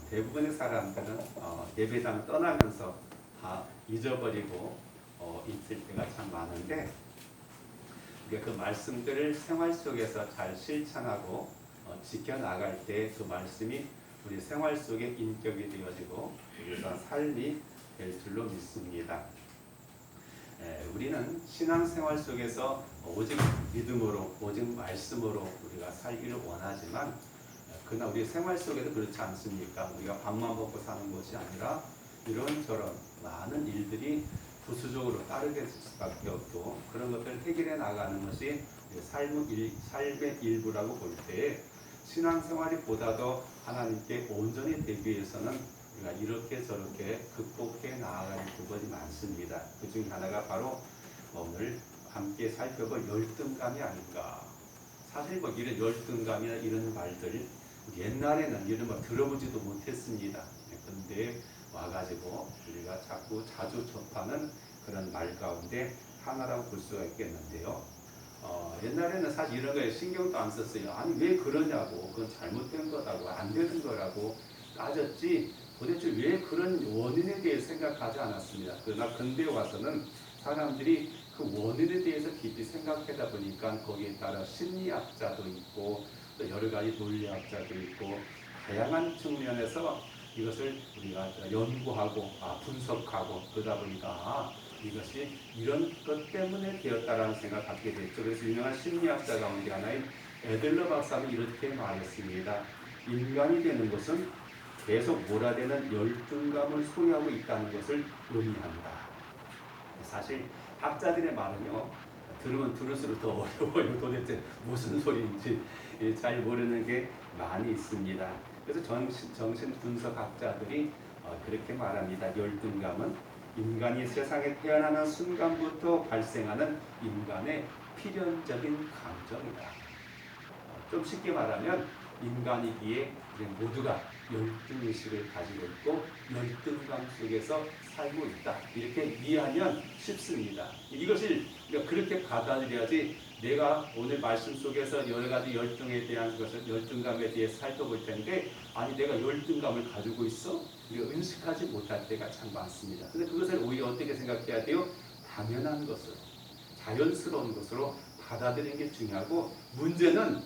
대부분의 사람들은 예배당 떠나면서 다 잊어버리고 있을 때가 참 많은데, 그 말씀들을 생활 속에서 잘 실천하고 지켜나갈 때 그 말씀이 우리 생활 속에 인격이 되어지고 우리가 삶이 될 줄로 믿습니다. 우리는 신앙생활 속에서 오직 믿음으로, 오직 말씀으로 우리가 살기를 원하지만, 그러나 우리 생활 속에도 그렇지 않습니까? 우리가 밥만 먹고 사는 것이 아니라 이런저런 많은 일들이 부수적으로 따르게 수밖에 없고, 그런 것들을 해결해 나가는 것이 삶의 일부라고 볼 때, 신앙생활이 보다 더 하나님께 온전히 되기 위해서는 우리가 이렇게 저렇게 극복해 나아가는 부분이 많습니다. 그 중에 하나가 바로 오늘 함께 살펴볼 열등감이 아닌가. 사실 이런 열등감이나 이런 말들 옛날에는 이런 말 들어보지도 못했습니다. 그런데 와가지고 우리가 자주 접하는 그런 말 가운데 하나라고 볼 수가 있겠는데요. 옛날에는 사실 이런 거에 신경도 안 썼어요. 아니 왜 그러냐고, 그건 잘못된 거라고, 안 되는 거라고 따졌지 도대체 왜 그런 원인에 대해 생각하지 않았습니다. 그러나 근대에 와서는 사람들이 그 원인에 대해서 깊이 생각하다 보니까 거기에 따라 심리학자도 있고 또 여러 가지 논리학자도 있고 다양한 측면에서 이것을 우리가 연구하고 분석하고 그러다 보니까 이것이 이런 것 때문에 되었다라는 생각을 갖게 됐죠. 그래서 유명한 심리학자 가운데 하나인 애들러 박사는 이렇게 말했습니다. 인간이 되는 것은 계속 몰아대는 열등감을 소유하고 있다는 것을 의미한다. 사실 학자들의 말은요, 들으면 들을수록 더 어려워요. 도대체 무슨 소리인지 잘 모르는 게 많이 있습니다. 그래서 정신 분석학자들이 그렇게 말합니다. 열등감은 인간이 세상에 태어나는 순간부터 발생하는 인간의 필연적인 감정이다. 좀 쉽게 말하면 인간이기에 모두가 열등의식을 가지고 있고 열등감 속에서 살고 있다. 이렇게 이해하면 쉽습니다. 이것을 그렇게 받아들여야지 내가 오늘 말씀 속에서 여러 가지 열등에 대한 것을, 열등감에 대해 살펴볼 텐데, 아니 내가 열등감을 가지고 있어? 우리가 인식하지 못할 때가 참 많습니다. 근데 그것을 오히려 어떻게 생각해야 돼요? 당연한 것을, 자연스러운 것으로 받아들이는 게 중요하고, 문제는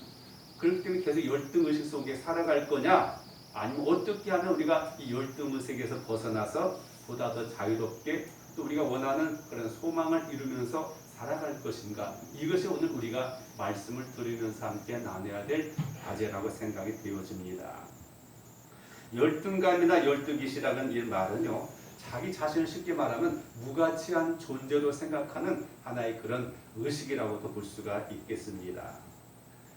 그렇기 때문에 계속 열등의식 속에 살아갈 거냐, 아니면 어떻게 하면 우리가 이 열등의식에서 벗어나서 보다 더 자유롭게 또 우리가 원하는 그런 소망을 이루면서 살아갈 것인가. 이것이 오늘 우리가 말씀을 들으면서 함께 나눠야 될 과제라고 생각이 되어집니다. 열등감이나 열등의식이라는 이 말은요, 자기 자신을 쉽게 말하면 무가치한 존재로 생각하는 하나의 그런 의식이라고도 볼 수가 있겠습니다.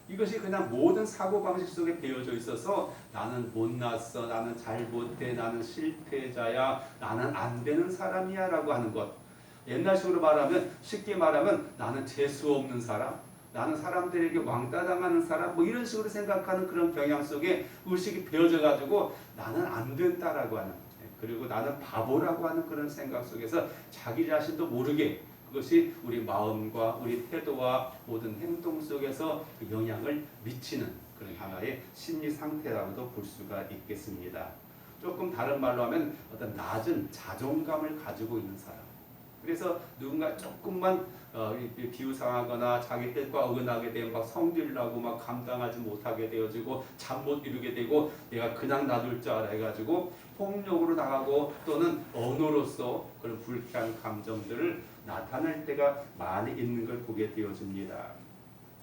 이것이 그냥 모든 사고방식 속에 배어져 있어서 나는 못났어, 나는 잘못해, 나는 실패자야, 나는 안 되는 사람이야 라고 하는 것. 옛날식으로 말하면, 쉽게 말하면 나는 재수 없는 사람, 나는 사람들에게 왕따 당하는 사람, 이런 식으로 생각하는 그런 경향 속에 의식이 배어져 가지고 나는 안 된다라고 하는, 그리고 나는 바보라고 하는 그런 생각 속에서 자기 자신도 모르게 그것이 우리 마음과 우리 태도와 모든 행동 속에서 영향을 미치는 그런 하나의 심리 상태라고도 볼 수가 있겠습니다. 조금 다른 말로 하면 어떤 낮은 자존감을 가지고 있는 사람. 그래서 누군가 조금만 비웃상하거나 자기 뜻과 어긋나게 되면 막 성질을 나고 막 감당하지 못하게 되어지고 잠 못 이루게 되고 내가 그냥 놔둘 줄 알아 해가지고 폭력으로 나가고 또는 언어로서 그런 불쾌한 감정들을 나타낼 때가 많이 있는 걸 보게 되어집니다.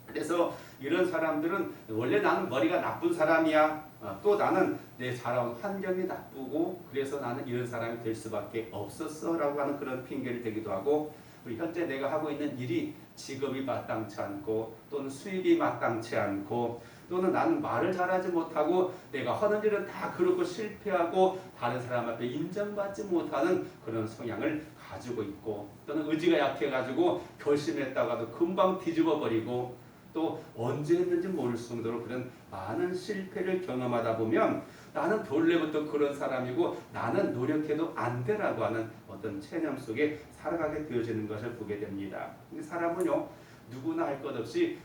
그래서 이런 사람들은 원래 나는 머리가 나쁜 사람이야. 또 나는 내 자라온 환경이 나쁘고 그래서 나는 이런 사람이 될 수밖에 없었어 라고 하는 그런 핑계를 대기도 하고, 현재 내가 하고 있는 일이 직업이 마땅치 않고 또는 수입이 마땅치 않고 또는 나는 말을 잘하지 못하고 내가 하는 일은 다 그렇고 실패하고 다른 사람 앞에 인정받지 못하는 그런 성향을 가지고 있고, 또는 의지가 약해가지고 결심했다가도 금방 뒤집어 버리고 또 언제 했는지 모를 정도로 그런 많은 실패를 경험하다 보면 나는 본래부터 그런 사람이고 나는 노력해도 안 되라고 하는 어떤 체념 속에 살아가게 되어지는 것을 보게 됩니다. 사람은요, 누구나 할 것 없이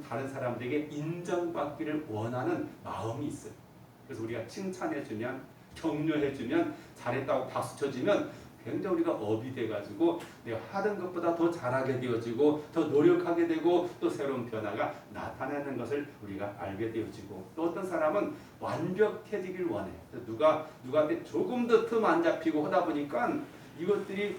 다른 사람들에게 인정받기를 원하는 마음이 있어요. 그래서 우리가 칭찬해주면 격려해주면, 잘했다고 박수 쳐주면 굉장히 우리가 업이 돼가지고 내가 하던 것보다 더 잘하게 되어지고 더 노력하게 되고 또 새로운 변화가 나타나는 것을 우리가 알게 되어지고, 또 어떤 사람은 완벽해지길 원해. 누구한테 조금 더 틈 안 잡히고 하다 보니까 이것들이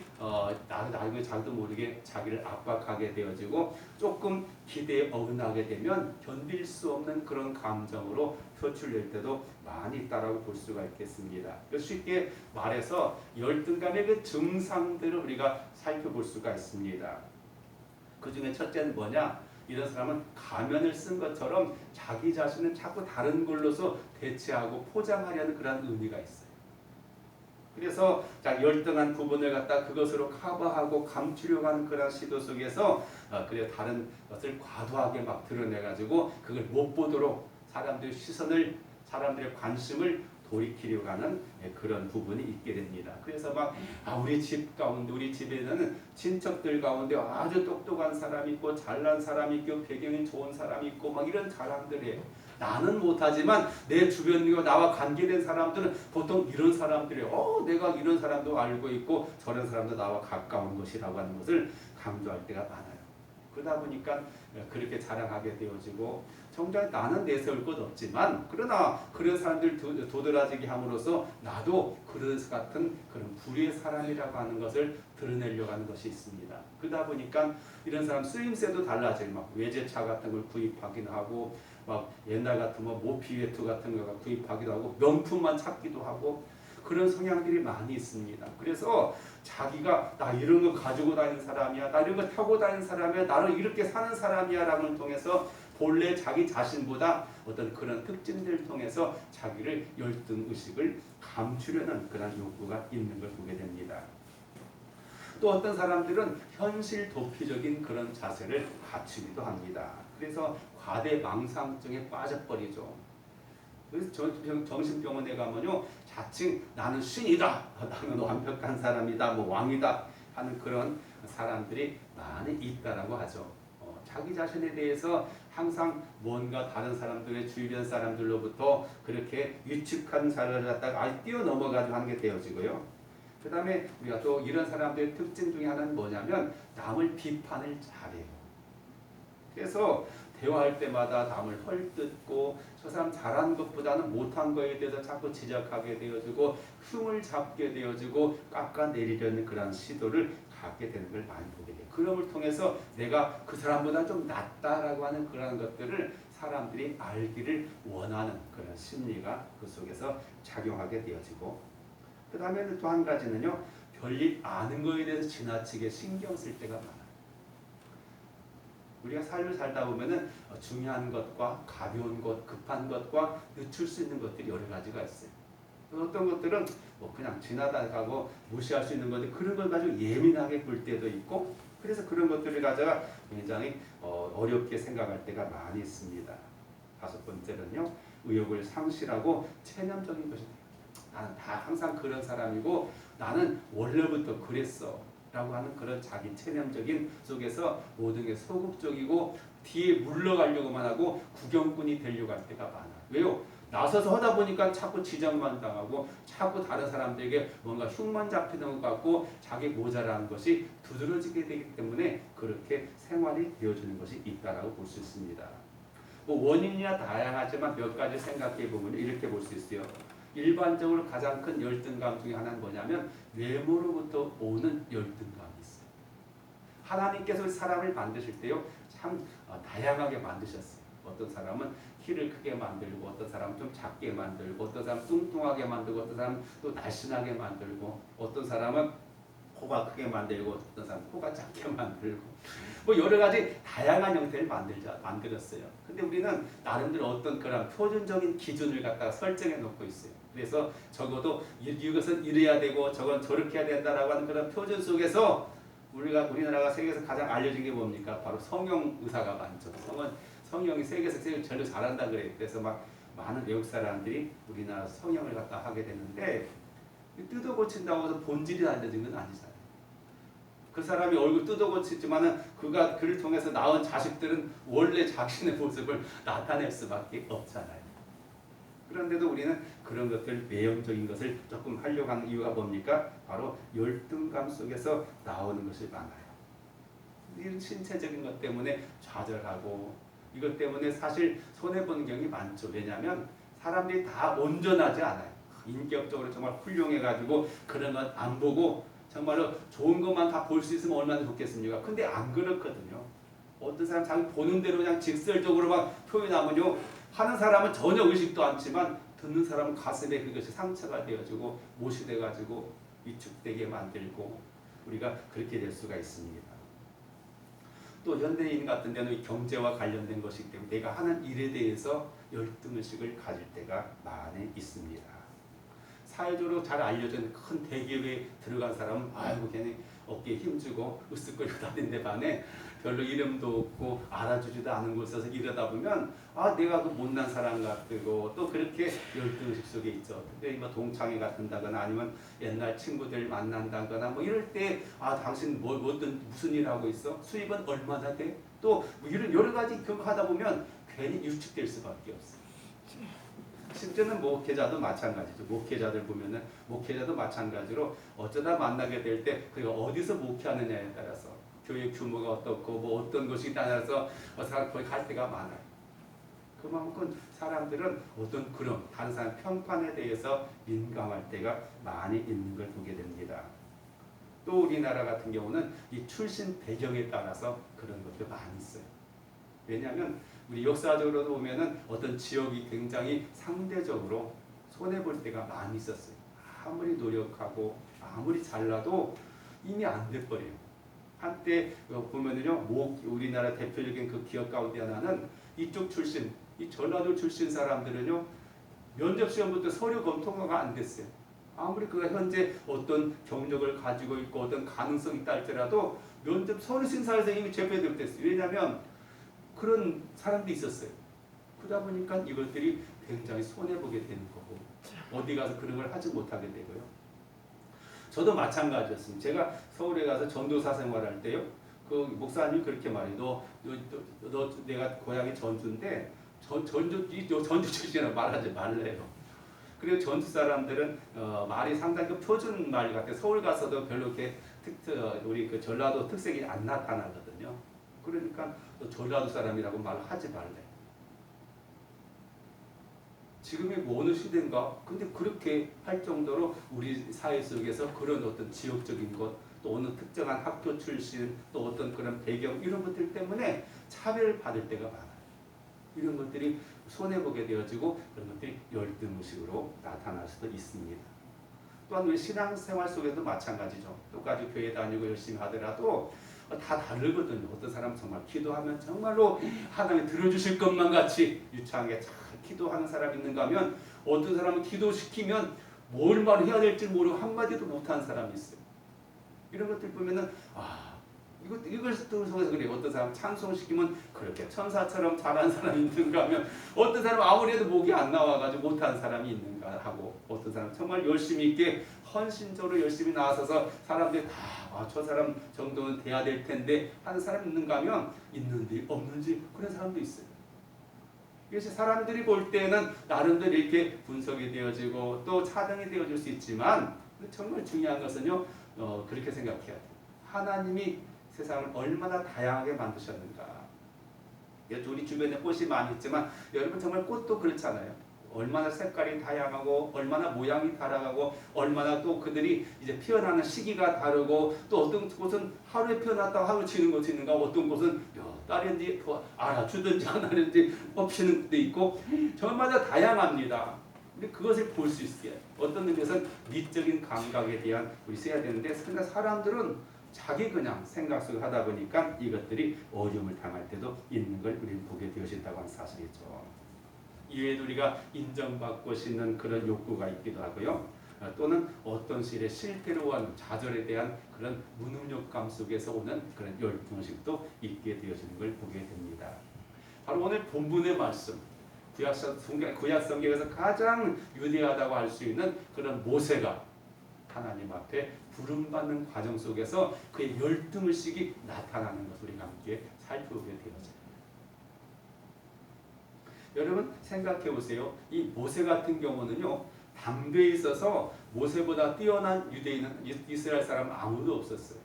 나중에 자기도 모르게 자기를 압박하게 되어지고 조금 기대에 어긋나게 되면 견딜 수 없는 그런 감정으로 표출될 때도 많이 있다라고 볼 수가 있겠습니다. 쉽게 말해서 열등감의 그 증상들을 우리가 살펴볼 수가 있습니다. 그 중에 첫째는 뭐냐? 이런 사람은 가면을 쓴 것처럼 자기 자신은 자꾸 다른 걸로서 대체하고 포장하려는 그런 의미가 있어요. 그래서 열등한 부분을 갖다 그것으로 커버하고 감추려고 하는 그런 시도 속에서 그래 다른 것을 과도하게 막 드러내가지고 그걸 못 보도록 사람들의 시선을, 사람들의 관심을 돌이키려고 하는 그런 부분이 있게 됩니다. 그래서 우리 집 가운데, 우리 집에는 친척들 가운데 아주 똑똑한 사람이 있고 잘난 사람이 있고 배경이 좋은 사람이 있고 이런 자랑들이에요. 나는 못하지만 내 주변이고 나와 관계된 사람들은 보통 이런 사람들이에요. 내가 이런 사람도 알고 있고 저런 사람도 나와 가까운 것이라고 하는 것을 강조할 때가 많아요. 그러다 보니까 그렇게 자랑하게 되어지고, 정작 나는 내세울 것 없지만 그러나 그런 사람들 도드라지게 함으로써 나도 그런 같은 그런 불의의 사람이라고 하는 것을 드러내려고 하는 것이 있습니다. 그러다 보니까 이런 사람 쓰임새도 달라져요. 외제차 같은 걸 구입하기도 하고, 옛날 같으면 모피 외투 같은 거 구입하기도 하고, 명품만 찾기도 하고, 그런 성향들이 많이 있습니다. 그래서 자기가 나 이런 거 가지고 다니는 사람이야, 나 이런 거 타고 다니는 사람이야, 나는 이렇게 사는 사람이야 라는 통해서 본래 자기 자신보다 어떤 그런 특징들을 통해서 자기를 열등의식을 감추려는 그런 욕구가 있는 걸 보게 됩니다. 또 어떤 사람들은 현실 도피적인 그런 자세를 갖추기도 합니다. 그래서 과대망상증에 빠져버리죠. 그래서 정신병원에 가면요, 자칭 나는 신이다, 나는 완벽한 사람이다, 왕이다 하는 그런 사람들이 많이 있다라고 하죠. 자기 자신에 대해서 항상 뭔가 다른 사람들의 주변 사람들로부터 그렇게 위축한 사람을 갖다가 뛰어넘어가지고 하는 게 되어지고요. 그 다음에 우리가 또 이런 사람들의 특징 중에 하나는 뭐냐면 남을 비판을 잘해요. 그래서 대화할 때마다 남을 헐뜯고 저 사람 잘한 것보다는 못한 거에 대해서 자꾸 지적하게 되어지고 흠을 잡게 되어지고 깎아내리려는 그런 시도를 갖게 되는 걸 많이 보게 돼요. 그럼을 통해서 내가 그 사람보다 좀 낫다라고 하는 그런 것들을 사람들이 알기를 원하는 그런 심리가 그 속에서 작용하게 되어지고, 그 다음에 또 한 가지는요, 별일 아는 거에 대해서 지나치게 신경 쓸 때가 많아요. 우리가 삶을 살다 보면은 중요한 것과 가벼운 것, 급한 것과 늦출 수 있는 것들이 여러 가지가 있어요. 어떤 것들은 그냥 지나다가고 무시할 수 있는 건데 그런 걸 가지고 예민하게 볼 때도 있고, 그래서 그런 것들을 가져가 굉장히 어렵게 생각할 때가 많이 있습니다. 다섯 번째는요, 의욕을 상실하고 체념적인 것이 돼요. 나는 다 항상 그런 사람이고 나는 원래부터 그랬어 라고 하는 그런 자기 체념적인 속에서 모든 게 소극적이고 뒤에 물러가려고만 하고 구경꾼이 되려고 할 때가 많아. 왜요? 나서서 하다 보니까 자꾸 지적만 당하고 자꾸 다른 사람들에게 뭔가 흉만 잡히는 것 같고 자기 모자란 것이 두드러지게 되기 때문에 그렇게 생활이 되어주는 것이 있다라고 볼 수 있습니다. 원인이야 다양하지만 몇 가지 생각해 보면 이렇게 볼 수 있어요. 일반적으로 가장 큰 열등감 중에 하나는 뭐냐면 외모로부터 오는 열등감이 있어요. 하나님께서 사람을 만드실 때요, 참 다양하게 만드셨어요. 어떤 사람은 키를 크게 만들고, 어떤 사람은 좀 작게 만들고, 어떤 사람은 뚱뚱하게 만들고, 어떤 사람은 또 날씬하게 만들고, 어떤 사람은 코가 크게 만들고, 어떤 사람은 코가 작게 만들고, 여러 가지 다양한 형태를 만들었어요. 근데 우리는 나름대로 어떤 그런 표준적인 기준을 갖다가 설정해 놓고 있어요. 그래서 적어도 이것은 이래야 되고 저건 저렇게 해야 된다라고 하는 그런 표준 속에서 우리나라가 세계에서 가장 알려진 게 뭡니까? 바로 성형 의사가 많죠. 성형이 세계에서 제일 잘한다 그래요. 그래서 많은 외국 사람들이 우리나라 성형을 갖다 하게 되는데 뜯어 고친다고 해서 본질이 알려진 건 아니잖아요. 그 사람이 얼굴 뜯어 고치지만은 그를 통해서 낳은 자식들은 원래 자신의 모습을 나타낼 수밖에 없잖아요. 그런데도 우리는 그런 것들 외형적인 것을 조금 하려고 하는 이유가 뭡니까? 바로 열등감 속에서 나오는 것이 많아요. 이런 신체적인 것 때문에 좌절하고 이것 때문에 사실 손해보는 경우가 많죠. 왜냐하면 사람들이 다 온전하지 않아요. 인격적으로 정말 훌륭해가지고 그런 건 안 보고 정말로 좋은 것만 다 볼 수 있으면 얼마나 좋겠습니까? 근데 안 그렇거든요. 어떤 사람 자기 보는 대로 그냥 직설적으로 막 표현하면요. 하는 사람은 전혀 의식도 않지만 듣는 사람은 가슴에 그것이 상처가 되어지고 못이 돼가지고 위축되게 만들고 우리가 그렇게 될 수가 있습니다. 또 현대인 같은 데는 경제와 관련된 것이기 때문에 내가 하는 일에 대해서 열등의식을 가질 때가 많이 있습니다. 사회적으로 잘 알려진 큰 대기업에 들어간 사람은 아이고 걔네 어깨에 힘주고 으쓱거리고 다니는데 반해 별로 이름도 없고 알아주지도 않은 곳에서 이러다 보면 아 내가 그 못난 사람 같고 또 그렇게 열등의식 속에 있죠. 특별히 뭐 동창회 같은다거나 아니면 옛날 친구들 만난다거나 뭐 이럴 때 아 당신 뭐 어떤 무슨 일 하고 있어? 수입은 얼마나 돼? 또 뭐 이런 여러 가지 그거 하다 보면 괜히 유축될 수밖에 없어요. 심지어는 목회자도 마찬가지죠. 목회자들 보면은 목회자도 마찬가지로 어쩌다 만나게 될 때 그가 어디서 목회하느냐에 따라서 교회 규모가 어떻고 뭐 어떤 것이 따라서 거기 갈 때가 많아요. 그만큼 사람들은 어떤 그런 다른 사람 평판에 대해서 민감할 때가 많이 있는 걸 보게 됩니다. 또 우리나라 같은 경우는 이 출신 배경에 따라서 그런 것도 많이 있어요. 왜냐하면 우리 역사적으로도 보면은 어떤 지역이 굉장히 상대적으로 손해볼 때가 많이 있었어요. 아무리 노력하고 아무리 잘나도 이미 안 돼버려요. 한때 보면은요, 우리나라 대표적인 그 기업 가운데 하나는 이쪽 출신, 이 전라도 출신 사람들은요, 면접 시험부터 서류 검토가 안 됐어요. 아무리 그가 현재 어떤 경력을 가지고 있고 어떤 가능성이 있다 할지라도 면접 서류 심사에서 이미 제패됐어요. 왜냐하면 그런 사람도 있었어요. 그러다 보니까 이것들이 굉장히 손해보게 되는 거고 어디 가서 그런 걸 하지 못하게 되고요. 저도 마찬가지였습니다. 제가 서울에 가서 전도사 생활할 때요. 그 목사님이 그렇게 말해요. 너 내가 고향이 전주인데 전주 출신이라고 말하지 말래요. 그리고 전주 사람들은 말이 상당히 그 표준 말 같아요. 서울 가서도 별로 이렇게 우리 그 전라도 특색이 안 나타나거든요. 그러니까 전라도 사람이라고 말하지 말래. 지금이 뭐 어느 시대인가? 근데 그렇게 할 정도로 우리 사회 속에서 그런 어떤 지역적인 것, 또 어느 특정한 학교 출신, 또 어떤 그런 배경 이런 것들 때문에 차별받을 때가 많아요. 이런 것들이 손해보게 되어지고 그런 것들이 열등의식으로 나타날 수도 있습니다. 또한 우리 신앙생활 속에도 마찬가지죠. 똑같이 교회 다니고 열심히 하더라도 다 다르거든요. 어떤 사람은 정말 기도하면 정말로 하나님이 들어주실 것만 같이 유창하게 잘 기도하는 사람이 있는가 하면 어떤 사람은 기도시키면 뭘 말해야 될지 모르고 한마디도 못하는 사람이 있어요. 이런 것들 보면은 이걸 통해서 그래요. 어떤 사람 찬송시키면 그렇게 천사처럼 잘하는 사람이 있는가 하면 어떤 사람은 아무리 해도 목이 안 나와가지고 못하는 사람이 있는가 하고 어떤 사람은 정말 열심히 있게 헌신적으로 열심히 나서서 사람들이 다 저 사람 정도는 돼야 될 텐데 하는 사람이 있는가 하면 있는지 없는지 그런 사람도 있어요. 그래서 사람들이 볼 때는 나름대로 이렇게 분석이 되어지고 또 차등이 되어질 수 있지만 정말 중요한 것은요 그렇게 생각해야 돼요. 하나님이 세상을 얼마나 다양하게 만드셨는가. 우리 주변에 꽃이 많이 있지만 여러분 정말 꽃도 그렇잖아요. 얼마나 색깔이 다양하고 얼마나 모양이 다양하고 얼마나 또 그들이 이제 피어나는 시기가 다르고 또 어떤 곳은 하루에 피어났다가 하루 지는 곳이 있는가 어떤 곳은 몇 달인지 알아주든지 안 하는지 뽑히는 데 있고 저마다 다양합니다. 근데 그것을 볼 수 있어요. 어떤 의미에서는 미적인 감각에 대한 우리 써야 되는데 사람들은 자기 그냥 생각 속에 하다 보니까 이것들이 어려움을 당할 때도 있는 걸 우리는 보게 되어진다고 하는 사실이죠. 이외에도 우리가 인정받고 싶는 그런 욕구가 있기도 하고요. 또는 어떤 시일에 실패로 하는 좌절에 대한 그런 무능력감 속에서 오는 그런 열등의식도 있게 되어지는 걸 보게 됩니다. 바로 오늘 본문의 말씀, 구약 성경에서 가장 유대하다고 할 수 있는 그런 모세가 하나님 앞에 부름받는 과정 속에서 그의 열등의식이 나타나는 것을 우리가 함께 살펴보게 되어져요. 여러분 생각해 보세요. 이 모세 같은 경우는요, 당대에 있어서 모세보다 뛰어난 유대인은 이스라엘 사람 아무도 없었어요.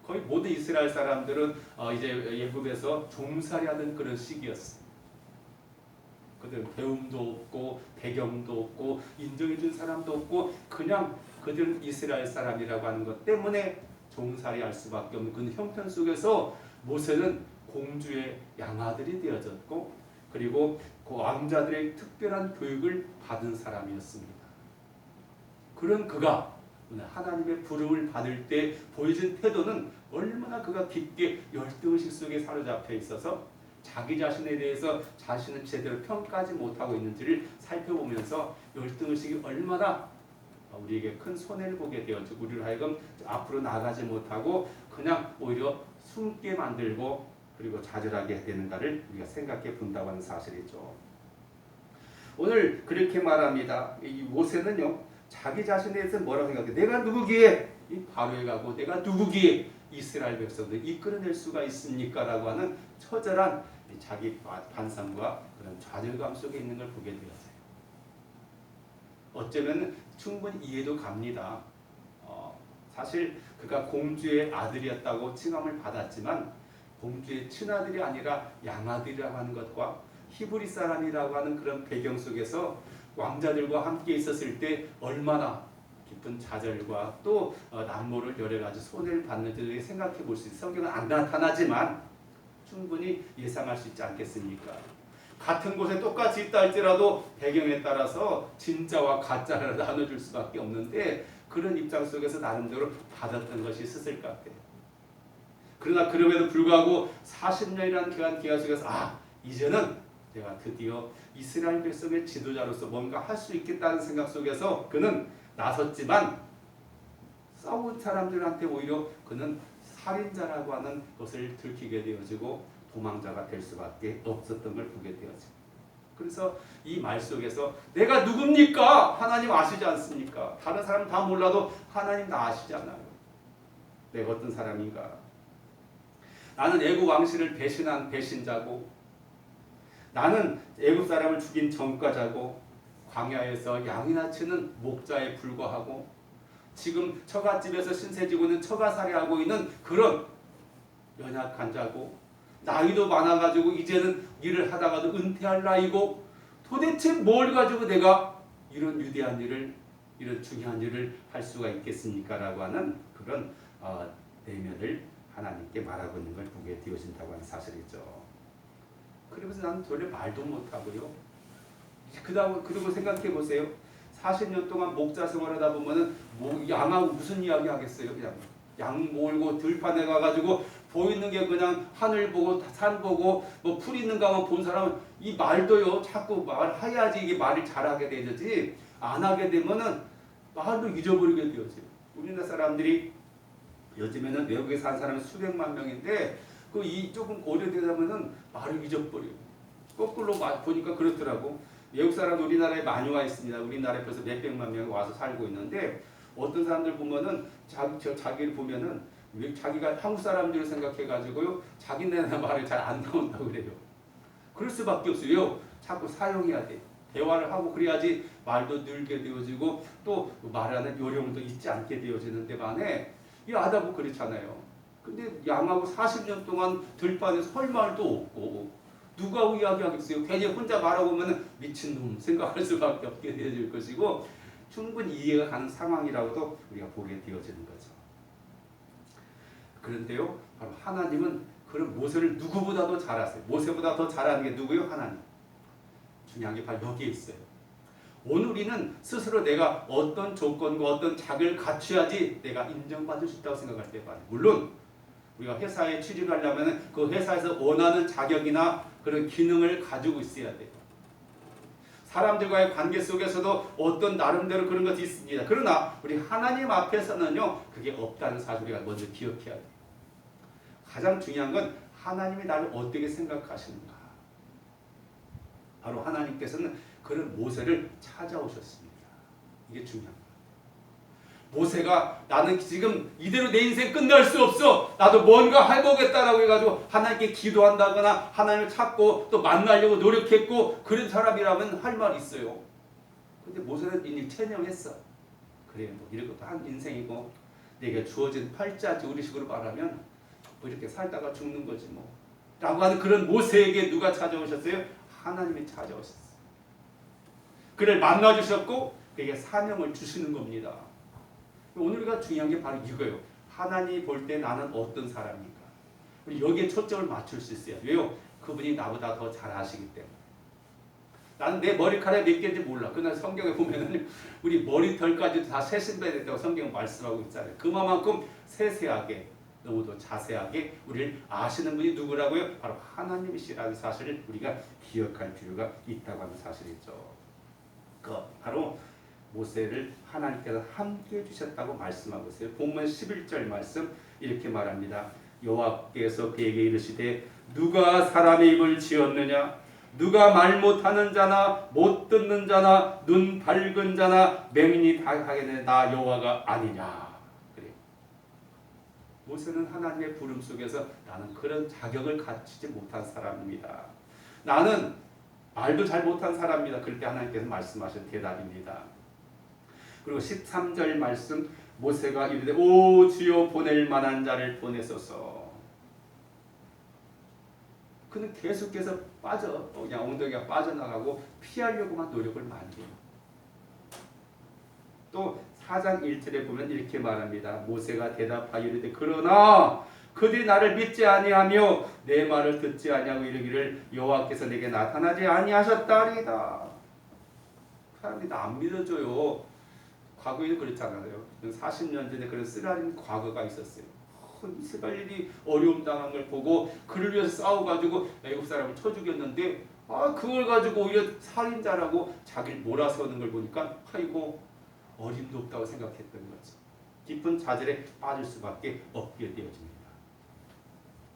거의 모든 이스라엘 사람들은 이제 애굽에서 종살이하는 그런 시기였어요. 그들은 배움도 없고 배경도 없고 인정해준 사람도 없고 그냥 그들은 이스라엘 사람이라고 하는 것 때문에 종살이할 수밖에 없는 그런 형편 속에서 모세는 공주의 양아들이 되어졌고 그리고 그 왕자들의 특별한 교육을 받은 사람이었습니다. 그런 그가 하나님의 부름을 받을 때 보여준 태도는 얼마나 그가 깊게 열등의식 속에 사로잡혀 있어서 자기 자신에 대해서 자신은 제대로 평가하지 못하고 있는지를 살펴보면서 열등의식이 얼마나 우리에게 큰 손해를 보게 되었죠. 우리를 하여금 앞으로 나가지 못하고 그냥 오히려 숨게 만들고 그리고 좌절하게 되는가를 우리가 생각해 본다고 하는 사실이죠. 오늘 그렇게 말합니다. 이 모세는요, 자기 자신에 대해서 뭐라고 생각해? 내가 누구기에 이 바로에 가고 내가 누구기에 이스라엘 백성들 이끌어낼 수가 있습니까? 라고 하는 처절한 자기 반성과 그런 좌절감 속에 있는 걸 보게 되었어요. 어쩌면 충분히 이해도 갑니다. 사실 그가 공주의 아들이었다고 칭함을 받았지만 공주의 친아들이 아니라 양아들이라고 하는 것과 히브리 사람이라고 하는 그런 배경 속에서 왕자들과 함께 있었을 때 얼마나 깊은 좌절과 또 남모를 여러 가지 손해를 받는지를 생각해 볼 수 있어요. 성경은 안 나타나지만 충분히 예상할 수 있지 않겠습니까? 같은 곳에 똑같이 있다 할지라도 배경에 따라서 진짜와 가짜를 나눠줄 수밖에 없는데 그런 입장 속에서 나름대로 받았던 것이 있었을 것 같아요. 그러나 그럼에도 불구하고 40년이라는 기간 속에서 이제는 내가 드디어 이스라엘 백성의 지도자로서 뭔가 할 수 있겠다는 생각 속에서 그는 나섰지만 싸운 사람들한테 오히려 그는 살인자라고 하는 것을 들키게 되어지고 도망자가 될 수밖에 없었던 걸 보게 되어져. 그래서 이 말 속에서 내가 누굽니까? 하나님 아시지 않습니까? 다른 사람 다 몰라도 하나님 다 아시잖아요. 내가 어떤 사람인가? 나는 애굽 왕실을 배신한 배신자고 나는 애굽 사람을 죽인 전과자고 광야에서 양이나 치는 목자에 불과하고 지금 처갓집에서 신세지고 있는 처가살이하고 있는 그런 연약한 자고 나이도 많아가지고 이제는 일을 하다가도 은퇴할 나이고 도대체 뭘 가지고 내가 이런 위대한 일을 이런 중요한 일을 할 수가 있겠습니까? 라고 하는 그런 내면을 하나님께 말하고 있는 걸 보게 되어진다고 하는 사실이죠. 그러면서 나는 도저히 말도 못하고요. 그리고 생각해 보세요. 40년 동안 목자 생활하다 보면은 양하고 무슨 이야기 하겠어요? 그냥 양 몰고 들판에 가가지고 보이는 게 그냥 하늘 보고 산 보고 뭐 풀 있는 가만 본 사람은 이 말도요 자꾸 말해야지 이게 말을 잘하게 되지 안 하게 되면은 말도 잊어버리게 되어져요. 우리나라 사람들이 요즘에는 외국에 산 사람이 수백만 명인데 조금 오래되면은 말을 잊어버려요. 거꾸로 보니까 그렇더라고. 외국 사람 우리나라에 많이 와 있습니다. 우리나라에 벌써 몇백만 명이 와서 살고 있는데 어떤 사람들 보면은 자기를 보면은 자기가 한국 사람들을 생각해가지고요 자기네 말을 잘 안 나온다고 그래요. 그럴 수밖에 없어요. 자꾸 사용해야 돼. 대화를 하고 그래야지 말도 늘게 되어지고 또 말하는 요령도 잊지 않게 되어지는데 반해 이 아다보 그렇잖아요. 근데 양하고 40년 동안 들판에서 할 말도 없고 누가 이야기하겠어요? 괜히 혼자 말하고 보면 미친놈 생각할 수밖에 없게 되어질 것이고 충분히 이해가 가는 상황이라고도 우리가 보게 되어지는 거죠. 그런데요, 바로 하나님은 그런 모세를 누구보다도 잘 아세요. 모세보다 더 잘하는 게 누구요? 하나님. 중요한 게 바로 여기에 있어요. 오늘 우리는 스스로 내가 어떤 조건과 어떤 자격을 갖춰야지 내가 인정받을 수 있다고 생각할 때 말이에요. 물론 우리가 회사에 취직하려면 그 회사에서 원하는 자격이나 그런 기능을 가지고 있어야 돼요. 사람들과의 관계 속에서도 어떤 나름대로 그런 것이 있습니다. 그러나 우리 하나님 앞에서는요 그게 없다는 사실 우리가 먼저 기억해야 돼요. 가장 중요한 건 하나님이 나를 어떻게 생각하시는가. 바로 하나님께서는 그런 모세를 찾아오셨습니다. 이게 중요한 거예요. 모세가 나는 지금 이대로 내 인생 끝날 수 없어. 나도 뭔가 해보겠다라고 해가지고 하나님께 기도한다거나 하나님을 찾고 또 만나려고 노력했고 그런 사람이라면 할 말이 있어요. 근데 모세는 이미 체념했어. 그래 뭐 이런 것도 한 인생이고 내게 주어진 팔자지 우리 식으로 말하면 뭐 이렇게 살다가 죽는 거지 뭐 라고 하는 그런 모세에게 누가 찾아오셨어요? 하나님이 찾아오셨어요. 그를 만나주셨고 그에게 사명을 주시는 겁니다. 오늘 우리가 중요한 게 바로 이거예요. 하나님이 볼 때 나는 어떤 사람인가. 우리 여기에 초점을 맞출 수 있어요. 왜요? 그분이 나보다 더 잘 아시기 때문에. 나는 내 머리카락이 몇 개인지 몰라. 그날 성경에 보면은 우리 머리털까지도 다 세신돼야 된다고 성경은 말씀하고 있잖아요. 그만큼 세세하게 너무도 자세하게 우리를 아시는 분이 누구라고요? 바로 하나님이시라는 사실을 우리가 기억할 필요가 있다고 하는 사실이죠. 그 바로 모세를 하나님께서 함께 해주셨다고 말씀하고 있어요. 본문 11절 말씀 이렇게 말합니다. 여호와께서 그에게 이르시되 누가 사람의 입을 지었느냐? 누가 말 못하는 자나 못 듣는 자나 눈 밝은 자나 맹인이 다 하게 되는 나 여호와가 아니냐. 그래. 모세는 하나님의 부름 속에서 나는 그런 자격을 갖추지 못한 사람입니다. 나는 말도 잘 못한 사람입니다. 그럴 때 하나님께서 말씀하신 대답입니다. 그리고 13절 말씀 모세가 이르되 오 주여 보낼 만한 자를 보내소서. 그는 계속해서 그냥 엉덩이가 빠져나가고 피하려고만 노력을 많이 해요. 또 4장 1절에 보면 이렇게 말합니다. 모세가 대답하여 이르되 그러나 그들이 나를 믿지 아니하며 내 말을 듣지 아니하고 이르기를 여호와께서 내게 나타나지 아니하셨다리다. 사람들이 나 안 믿어줘요. 과거에는 그랬잖아요. 40년 전에 그런 쓰라린 과거가 있었어요. 이스라엘이 어려움 당한 걸 보고 그를 위해서 싸워가지고 애국 사람을 쳐 죽였는데 그걸 가지고 오히려 살인자라고 자기를 몰아세우는 걸 보니까 아이고 어림도 없다고 생각했던 거죠. 깊은 좌절에 빠질 수밖에 없게 되어집니다.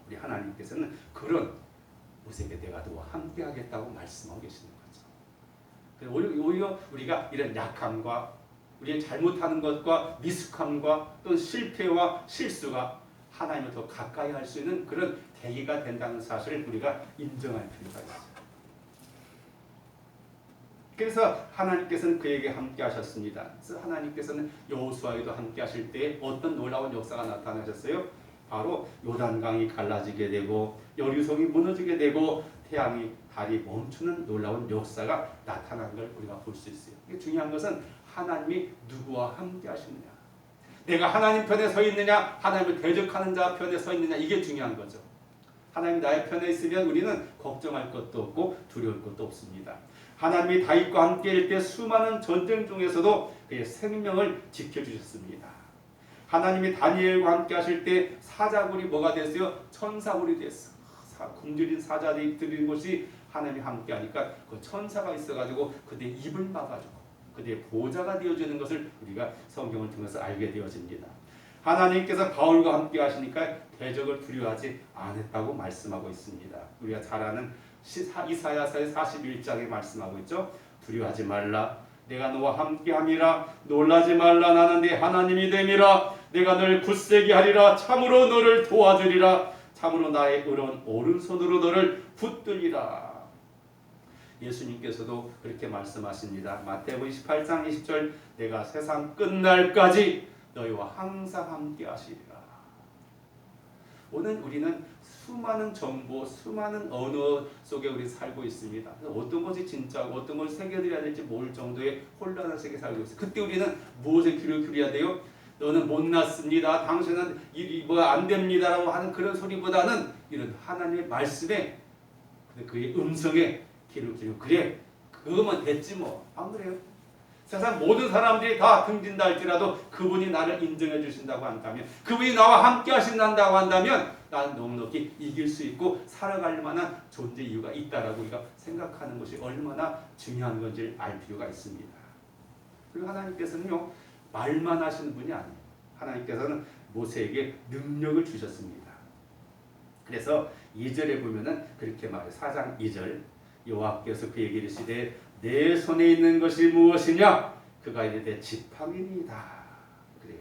우리 하나님께서는 그런 모세에게 내가 너와 함께 하겠다고 말씀하고 계시는 거죠. 오히려 우리가 이런 약함과 우리의 잘못하는 것과 미숙함과 또 실패와 실수가 하나님을 더 가까이 할 수 있는 그런 계기가 된다는 사실을 우리가 인정할 필요가 있어요. 그래서 하나님께서는 그에게 함께 하셨습니다. 그래서 하나님께서는 여호수아에도 함께 하실 때 어떤 놀라운 역사가 나타나셨어요? 바로 요단강이 갈라지게 되고 여리고성이 무너지게 되고 태양이 달이 멈추는 놀라운 역사가 나타난 걸 우리가 볼 수 있어요. 중요한 것은 하나님이 누구와 함께 하시느냐. 내가 하나님 편에 서 있느냐, 하나님을 대적하는 자 편에 서 있느냐, 이게 중요한 거죠. 하나님 나의 편에 있으면 우리는 걱정할 것도 없고 두려울 것도 없습니다. 하나님이 다윗과 함께일 때 수많은 전쟁 중에서도 그의 생명을 지켜주셨습니다. 하나님이 다니엘과 함께 하실 때 사자굴이 뭐가 됐어요? 천사굴이 됐어. 굶주린 사자들이 들린 곳이 하나님이 함께 하니까 그 천사가 있어가지고 그들의 입을 막아주고 그들의 보호자가 되어주는 것을 우리가 성경을 통해서 알게 되어집니다. 하나님께서 바울과 함께 하시니까 대적을 두려워하지 않았다고 말씀하고 있습니다. 우리가 잘 아는 이사야서의 41장에 말씀하고 있죠. 두려워하지 말라. 내가 너와 함께함이라. 놀라지 말라. 나는 네 하나님이 됨이라. 내가 널 굳세게 하리라. 참으로 너를 도와주리라. 참으로 나의 오른손으로 너를 붙들리라. 예수님께서도 그렇게 말씀하십니다. 마태복음 28장 20절 내가 세상 끝날까지 너희와 항상 함께 하시리라. 오늘 우리는 수많은 정보, 수많은 언어 속에 우리 살고 있습니다. 어떤 것이 진짜고 어떤 것을 새겨드려야 될지 모를 정도의 혼란한 세계에 살고 있어요. 그때 우리는 무엇에 귀를 기울여야 돼요? 너는 못났습니다. 당신은 안 됩니다라고 하는 그런 소리보다는 이런 하나님의 말씀에 그의 음성에 귀를 기울여. 그래, 그거만 됐지 뭐. 안 그래요? 세상 모든 사람들이 다 등진다 할지라도 그분이 나를 인정해 주신다고 한다면, 그분이 나와 함께 하신다고 한다면 나는 넉넉히 이길 수 있고 살아갈 만한 존재 이유가 있다라고 우리가 생각하는 것이 얼마나 중요한 건지를 알 필요가 있습니다. 그리고 하나님께서는요, 말만 하시는 분이 아니에요. 하나님께서는 모세에게 능력을 주셨습니다. 그래서 2절에 보면은 그렇게 말해요. 4장 2절 여호와께서 그에게 이르시되 내 손에 있는 것이 무엇이냐? 그가 이르되 지팡이니이다. 그래.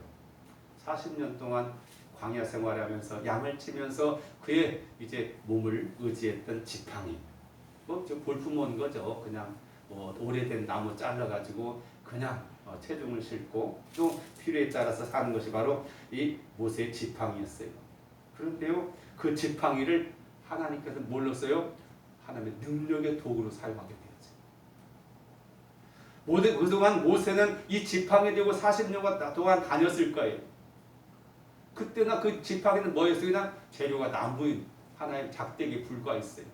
40년 동안 광야 생활하면서 양을 치면서 그의 이제 몸을 의지했던 지팡이, 뭐 볼품은 거죠. 그냥 뭐 오래된 나무 잘라가지고 그냥 체중을 싣고 또 필요에 따라서 사는 것이 바로 이 모세의 지팡이였어요. 그런데요, 그 지팡이를 하나님께서 뭘로 써요? 하나님의 능력의 도구로 사용하게 되었죠. 그동안 모세는 이 지팡이 들고 40년 동안 다녔을 거예요. 그때나 그 지팡이는 뭐였어요? 그냥 재료가 나무인 하나의 작대기에 불과했어요.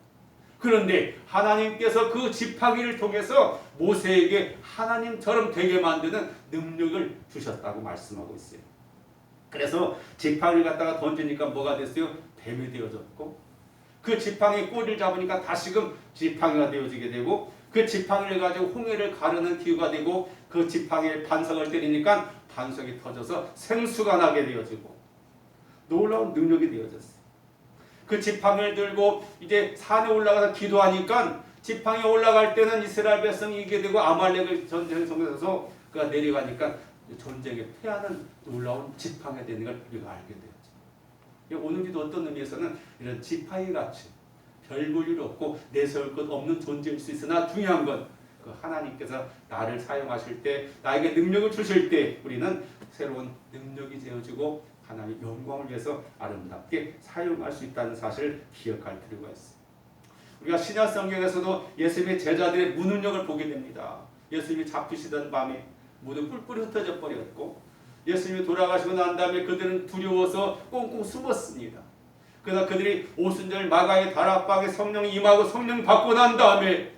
그런데 하나님께서 그 지팡이를 통해서 모세에게 하나님처럼 되게 만드는 능력을 주셨다고 말씀하고 있어요. 그래서 지팡이를 갖다가 던지니까 뭐가 됐어요? 뱀이 되어졌고, 그 지팡이 꼬리를 잡으니까 다시금 지팡이가 되어지게 되고, 그 지팡이를 가지고 홍해를 가르는 기구가 되고, 그 지팡이를 반석을 때리니까 반석이 터져서 생수가 나게 되어지고 놀라운 능력이 되어졌어요. 그 지팡이를 들고 이제 산에 올라가서 기도하니까 지팡이 올라갈 때는 이스라엘 백성이 이기게 되고 아말렉을 전쟁에 성공해서 그가 내려가니까 전쟁에 패하는 놀라운 지팡이가 되는 걸 우리가 알게 되었죠. 오늘도 어떤 의미에서는 이런 지팡이 같이 별 볼 일 없고 내세울 것 없는 존재일 수 있으나 중요한 건 그 하나님께서 나를 사용하실 때, 나에게 능력을 주실 때 우리는 새로운 능력이 되어지고 하나님의 영광을 위해서 아름답게 사용할 수 있다는 사실을 기억할 필요가 있습니다. 우리가 신약 성경에서도 예수님의 제자들의 무능력을 보게 됩니다. 예수님이 잡히시던 밤에 모두 뿔뿔이 흩어져 버렸고, 예수님이 돌아가시고 난 다음에 그들은 두려워서 꽁꽁 숨었습니다. 그러나 그들이 오순절 마가의 다락방에 성령이 임하고 성령 받고 난 다음에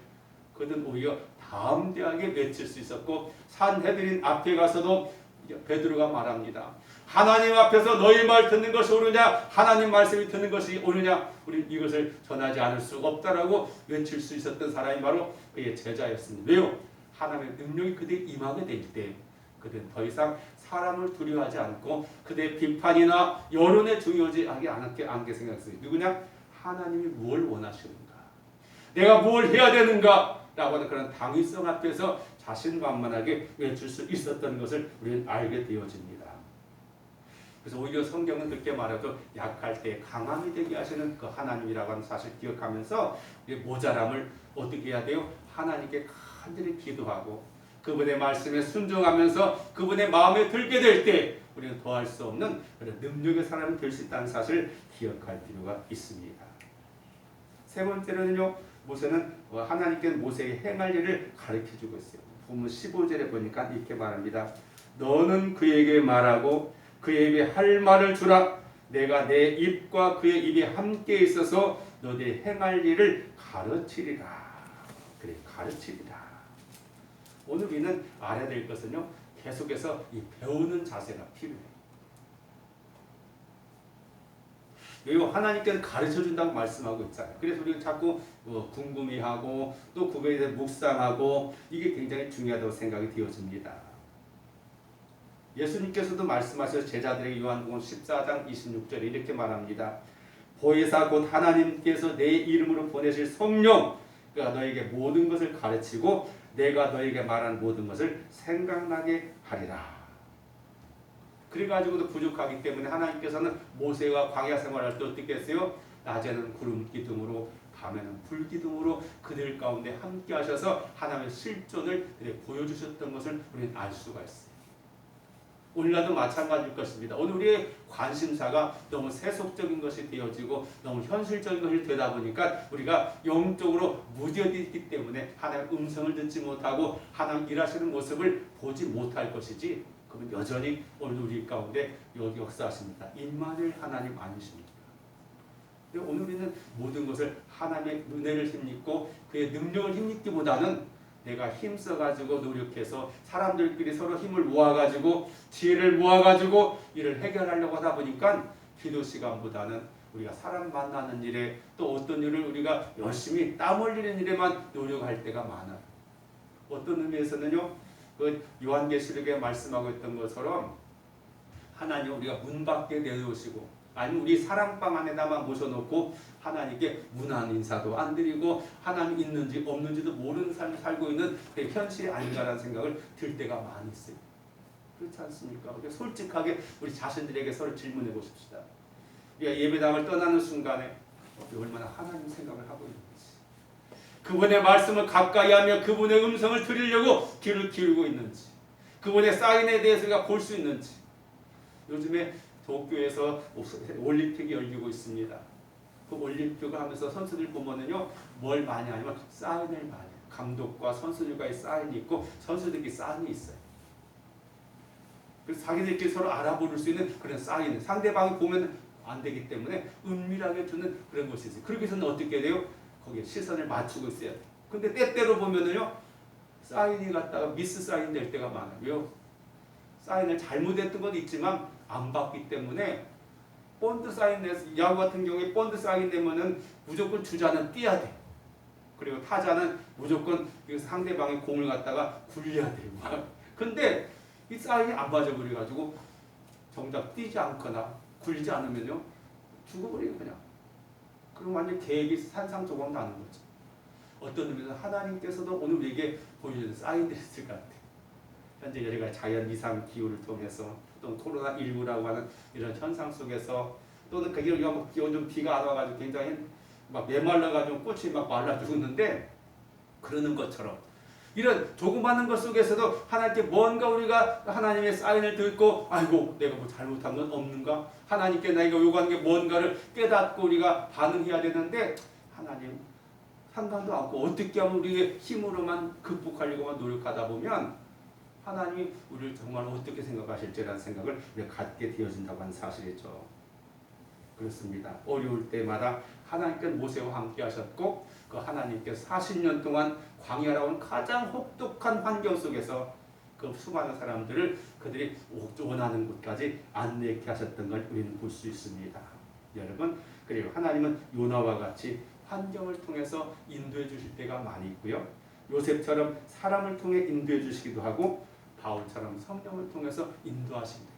그들은 오히려 담대하게 외칠 수 있었고, 산헤드린 앞에 가서도 베드로가 말합니다. 하나님 앞에서 너희 말 듣는 것이 옳으냐, 하나님 말씀이 듣는 것이 옳으냐, 우리 이것을 전하지 않을 수 없다라고 외칠 수 있었던 사람이 바로 그의 제자였습니다. 왜요? 하나님의 능력이 그들이 임하게 될 때 그들은 더 이상 사람을 두려워하지 않고 그들의 비판이나 여론에 중요하지 않게 생각했어요. 누구냐? 하나님이 무엇을 원하시는가, 내가 무엇을 해야 되는가 라고 하는 그런 당위성 앞에서 자신만만하게 외칠 수 있었던 것을 우리는 알게 되어집니다. 그래서 오히려 성경은 그렇게 말해도 약할 때 강함이 되게 하시는 그 하나님이라고 하는 사실 기억하면서 모자람을 어떻게 해야 돼요? 하나님께 간절히 기도하고 그분의 말씀에 순종하면서 그분의 마음에 들게 될 때 우리는 더할 수 없는 그런 능력의 사람이 될 수 있다는 사실을 기억할 필요가 있습니다. 세 번째로는요, 모세는 하나님께서 모세에게 행할 일을 가르쳐주고 있어요. 본문 15절에 보니까 이렇게 말합니다. 너는 그에게 말하고 그의 입에 할 말을 주라. 내가 내 입과 그의 입이 함께 있어서 너희 행할 일을 가르치리라. 그래, 가르치리라. 오늘 우리는 알아야 될 것은요, 계속해서 이 배우는 자세가 필요해요. 여기 하나님께서 가르쳐준다고 말씀하고 있잖아요. 그래서 우리가 자꾸 궁금해하고 또 그거에 대해 묵상하고 이게 굉장히 중요하다고 생각이 되어집니다. 예수님께서도 말씀하셔서 제자들에게 요한복음 14장 26절에 이렇게 말합니다. 보혜사 곧 하나님께서 내 이름으로 보내실 성령, 그가 너에게 모든 것을 가르치고 내가 너에게 말한 모든 것을 생각나게 하리라. 그래가지고도 부족하기 때문에 하나님께서는 모세와 광야 생활할 때 어떻게 했어요? 낮에는 구름 기둥으로 밤에는 불 기둥으로 그들 가운데 함께 하셔서 하나님의 실존을 보여주셨던 것을 우리는 알 수가 있어요. 오늘날도 마찬가지일 것입니다. 오늘 우리의 관심사가 너무 세속적인 것이 되어지고 너무 현실적인 것이 되다 보니까 우리가 영적으로 무뎌있기 때문에 하나님의 음성을 듣지 못하고 하나님 일하시는 모습을 보지 못할 것이지, 그러면 여전히 오늘 우리 가운데 역사하십니다. 임마누엘 하나님 아니십니까? 오늘 우리는 모든 것을 하나님의 은혜를 힘입고 그의 능력을 힘입기보다는 내가 힘써가지고 노력해서 사람들끼리 서로 힘을 모아가지고 지혜를 모아가지고 일을 해결하려고 하다 보니까 기도 시간보다는 우리가 사람 만나는 일에 또 어떤 일을 우리가 열심히 땀 흘리는 일에만 노력할 때가 많아요. 어떤 의미에서는요, 그 요한계시록에 말씀하고 있던 것처럼 하나님 우리가 문 밖에 내놓으시고 아니면 우리 사랑방 안에다만 모셔놓고 하나님께 문안 인사도 안 드리고 하나님 있는지 없는지도 모르는 삶을 살고 있는 그 현실이 아닌가라는 생각을 들 때가 많이 있어요. 그렇지 않습니까? 우리 솔직하게 우리 자신들에게 서로 질문해 보십시다. 우리가 예배당을 떠나는 순간에 우리 얼마나 하나님 생각을 하고 있는지, 그분의 말씀을 가까이 하며 그분의 음성을 들으려고 귀를 기울이고 있는지, 그분의 사인에 대해서 우리가 볼 수 있는지. 요즘에 도쿄에서 올림픽이 열리고 있습니다. 그 올림픽을 하면서 선수들 보면은요, 뭘 많이 하냐면 사인을 많이 해요. 감독과 선수들과의 사인이 있고 선수들끼리 사인이 있어요. 그래서 자기들끼리 서로 알아볼 수 있는 그런 사인, 상대방이 보면 안 되기 때문에 은밀하게 주는 그런 것이 있어요. 그렇게 해서는 어떻게 돼요? 거기에 시선을 맞추고 있어요. 근데 때때로 보면은요, 사인이 갔다가 미스 사인 될 때가 많아요. 왜요? 사인을 잘못했던 건 있지만 안 받기 때문에 본드 사인 내서, 야구 같은 경우에 본드 사인 되면은 무조건 주자는 뛰어야 돼. 그리고 타자는 무조건 상대방의 공을 갖다가 굴려야 돼요. 근데 이 사인이 안 맞아버려가지고 정작 뛰지 않거나 굴리지 않으면요, 죽어버려요 그냥. 그럼 완전 계획이 산상조각 나는 거죠. 어떤 의미에서 하나님께서도 오늘 우리에게 보여주는 사인들이 있을 것 같아요. 현재 여러 가지 자연 이상 기후를 통해서, 또 코로나19라고 하는 이런 현상 속에서, 또는 그게 우리가 요즘 비가 안 와가지고 굉장히 막 메말라가지고 꽃이 막 말라 죽었는데, 그러는 것처럼 이런 조그마한 것 속에서도 하나님께 뭔가 우리가 하나님의 사인을 듣고, 아이고 내가 뭐 잘못한 건 없는가, 하나님께 내가 요구하는 게 뭔가를 깨닫고 우리가 반응해야 되는데, 하나님 상관도 않고 어떻게 하면 우리의 힘으로만 극복하려고만 노력하다 보면 하나님이 우리를 정말 어떻게 생각하실지라는 생각을 우리가 갖게 되어진다고 하는 사실이죠. 그렇습니다. 어려울 때마다 하나님께 모세와 함께 하셨고, 그 하나님께서 40년 동안 광야라고 하는 가장 혹독한 환경 속에서 그 수많은 사람들을 그들이 원하는 곳까지 안내케 하셨던 걸 우리는 볼 수 있습니다. 여러분, 그리고 하나님은 요나와 같이 환경을 통해서 인도해 주실 때가 많이 있고요. 요셉처럼 사람을 통해 인도해 주시기도 하고, 바울처럼 성령을 통해서 인도하십니다.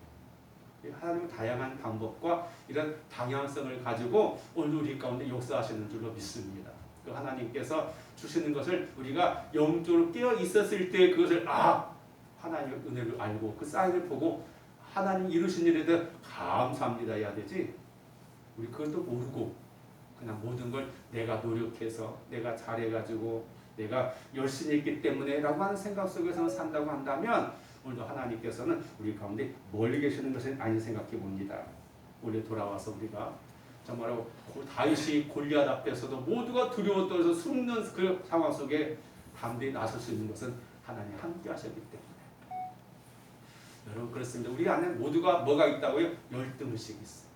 하나님은 다양한 방법과 이런 방향성을 가지고 오늘 우리 가운데 역사하시는 줄로 믿습니다. 그 하나님께서 주시는 것을 우리가 영적으로 깨어 있었을 때 그것을 하나님의 은혜를 알고 그 사인을 보고 하나님 이루신 일에 대해 감사합니다 해야 되지, 우리 그것도 모르고 그냥 모든 걸 내가 노력해서 내가 잘해가지고 내가 열심히 했기 때문에 라고 하는 생각 속에서 산다고 한다면, 오늘도 하나님께서는 우리 가운데 멀리 계시는 것을 아닌 생각해 봅니다. 원래 돌아와서 우리가 정말로 다윗이 골리앗 앞에서도 모두가 두려워 떨어서 숨는 그 상황 속에 담대히 나설 수 있는 것은 하나님 함께 하셨기 때문에. 여러분, 그렇습니다. 우리 안에 모두가 뭐가 있다고요? 열등의식이 있어요.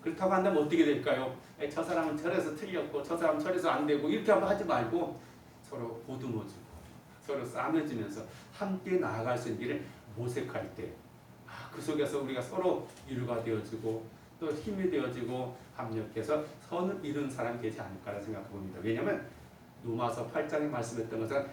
그렇다고 한다면 어떻게 될까요? 저 사람은 저래서 틀렸고 저 사람은 저래서 안 되고 이렇게 하지 말고 서로 보듬어주고 서로 싸매지면서 함께 나아갈 수 있는 길을 모색할 때, 그 속에서 우리가 서로 위로가 되어지고 또 힘이 되어지고 합력해서 선을 이루는 사람이 되지 않을까라는 생각해 봅니다. 왜냐하면 로마서 8장에 말씀했던 것은